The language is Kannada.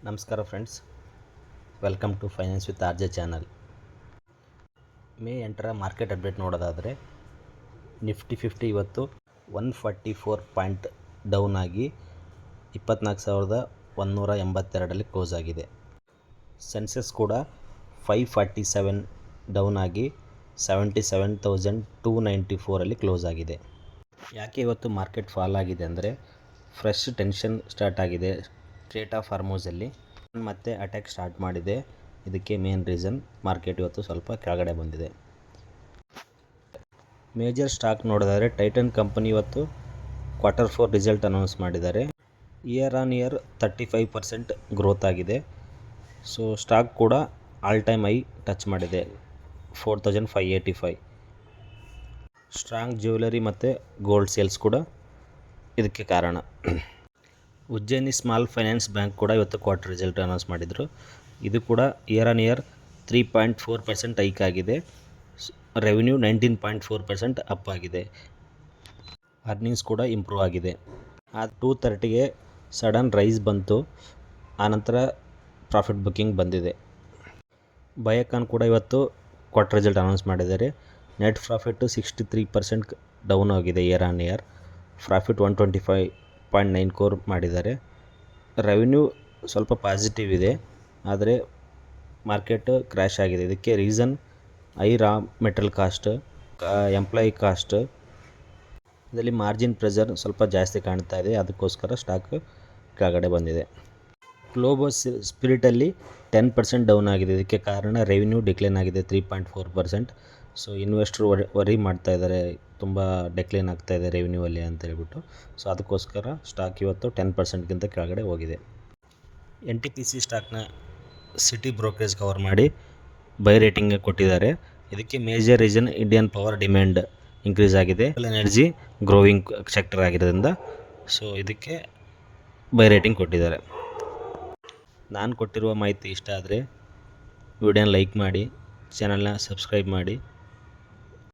ನಮಸ್ಕಾರ friends, welcome to finance with R J channel. May 8ರ ಮಾರ್ಕೆಟ್ ಅಪ್ಡೇಟ್ ನೋಡೋದಾದರೆ ನಿಫ್ಟಿ 50 ಇವತ್ತು 144 ಪಾಯಿಂಟ್ ಡೌನ್ ಆಗಿ 24,182ರಲ್ಲಿ ಕ್ಲೋಸ್ ಆಗಿದೆ. ಸೆನ್ಸೆಕ್ಸ್ ಕೂಡ 547 ಡೌನ್ ಆಗಿ 77,294ರಲ್ಲಿ ಕ್ಲೋಸ್ ಆಗಿದೆ. ಯಾಕೆ ಇವತ್ತು ಮಾರ್ಕೆಟ್ ಫಾಲ್ ಆಗಿದೆ ಅಂದರೆ ಫ್ರೆಶ್ ಟೆನ್ಷನ್ ಸ್ಟಾರ್ಟ್ ಆಗಿದೆ ಸ್ಟ್ರೇಟ್ ಆಫ್ ಹಾರ್ಮೋಸಲ್ಲಿ ಮತ್ತೆ ಅಟ್ಯಾಕ್ ಸ್ಟಾರ್ಟ್ ಮಾಡಿದೆ. ಇದಕ್ಕೆ ಮೇನ್ ರೀಸನ್ ಮಾರ್ಕೆಟ್ ಇವತ್ತು ಸ್ವಲ್ಪ ಕೆಳಗಡೆ ಬಂದಿದೆ. ಮೇಜರ್ ಸ್ಟಾಕ್ ನೋಡೋದಾದರೆ ಟೈಟನ್ ಕಂಪನಿ ಇವತ್ತು Q4 ರಿಸಲ್ಟ್ ಅನೌನ್ಸ್ ಮಾಡಿದ್ದಾರೆ. ಇಯರ್ ಆನ್ ಇಯರ್ 35% ಗ್ರೋತ್ ಆಗಿದೆ. ಸೊ ಸ್ಟಾಕ್ ಕೂಡ ಆಲ್ ಟೈಮ್ ಹೈ ಟಚ್ ಮಾಡಿದೆ 4,585. ಸ್ಟ್ರಾಂಗ್ ಜ್ಯುವೆಲರಿ ಮತ್ತು ಗೋಲ್ಡ್ ಸೇಲ್ಸ್ ಕೂಡ ಇದಕ್ಕೆ ಕಾರಣ. ಉಜ್ಜಯಿನಿ ಸ್ಮಾಲ್ ಫೈನಾನ್ಸ್ ಬ್ಯಾಂಕ್ ಕೂಡ ಇವತ್ತು ಕ್ವಾರ್ಟರ್ ರಿಸಲ್ಟ್ ಅನೌನ್ಸ್ ಮಾಡಿದರು. ಇದು ಕೂಡ ಇಯರ್ ಆನ್ ಇಯರ್ 3.4% ಹೈಕ್ ಆಗಿದೆ. ರೆವಿನ್ಯೂ 19.4% ಅಪ್ ಆಗಿದೆ. ಅರ್ನಿಂಗ್ಸ್ ಕೂಡ ಇಂಪ್ರೂವ್ ಆಗಿದೆ. 230ಗೆ ಸಡನ್ ರೈಸ್ ಬಂತು, ಆನಂತರ ಪ್ರಾಫಿಟ್ ಬುಕ್ಕಿಂಗ್ ಬಂದಿದೆ. ಬಯೋಕಾನ್ ಕೂಡ ಇವತ್ತು ಕ್ವಾರ್ಟರ್ ರಿಸಲ್ಟ್ ಅನೌನ್ಸ್ ಮಾಡಿದ್ದಾರೆ. ನೆಟ್ ಪ್ರಾಫಿಟ್ಟು 63% ಡೌನ್ ಆಗಿದೆ year on year. Profit 125.9 crore ಮಾಡಿದ್ದಾರೆ. ರೆವಿನ್ಯೂ ಸ್ವಲ್ಪ ಪಾಸಿಟಿವ್ ಇದೆ, ಆದರೆ ಮಾರ್ಕೆಟ್ ಕ್ರ್ಯಾಶ್ ಆಗಿದೆ. ಇದಕ್ಕೆ reason high raw material cost, employee cost ಇದರಲ್ಲಿ ಮಾರ್ಜಿನ್ ಪ್ರೆಷರ್ ಸ್ವಲ್ಪ ಜಾಸ್ತಿ ಕಾಣ್ತಾ ಇದೆ. ಅದಕ್ಕೋಸ್ಕರ ಸ್ಟಾಕ್ ಕೆಳಗಡೆ ಬಂದಿದೆ. ಗ್ಲೋಬಲ್ ಸ್ಪಿರಿಟಲ್ಲಿ 10% ಡೌನ್ ಆಗಿದೆ. ಇದಕ್ಕೆ ಕಾರಣ ರೆವಿನ್ಯೂ ಡಿಕ್ಲೈನ್ ಆಗಿದೆ 3.4%. ಸೊ ಇನ್ವೆಸ್ಟ್ರು ವರಿ ಮಾಡ್ತಾ ಇದ್ದಾರೆ, ತುಂಬ ಡಿಕ್ಲೈನ್ ಆಗ್ತಾ ಇದೆ ರೆವಿನ್ಯೂ ಅಲ್ಲಿ ಅಂತ ಹೇಳ್ಬಿಟ್ಟು. ಸೊ ಅದಕ್ಕೋಸ್ಕರ ಸ್ಟಾಕ್ ಇವತ್ತು 10%ಗಿಂತ ಕೆಳಗಡೆ ಹೋಗಿದೆ. NTPC ಸ್ಟಾಕ್ನ ಸಿಟಿ ಬ್ರೋಕರೇಜ್ ಕವರ್ ಮಾಡಿ ಬೈ ರೇಟಿಂಗ್ ಕೊಟ್ಟಿದ್ದಾರೆ. ಇದಕ್ಕೆ major reason Indian power demand increase ಆಗಿದೆ, ಎನರ್ಜಿ ಗ್ರೋವಿಂಗ್ ಸೆಕ್ಟರ್ ಆಗಿರೋದ್ರಿಂದ. ಸೊ ಇದಕ್ಕೆ ಬೈ ರೇಟಿಂಗ್ ಕೊಟ್ಟಿದ್ದಾರೆ. ನಾನು ಕೊಟ್ಟಿರುವ ಮಾಹಿತಿ ಇಷ್ಟ ಆದರೆ ವಿಡಿಯೋನ ಲೈಕ್ ಮಾಡಿ, ಚಾನಲ್ನ ಸಬ್ಸ್ಕ್ರೈಬ್ ಮಾಡಿ.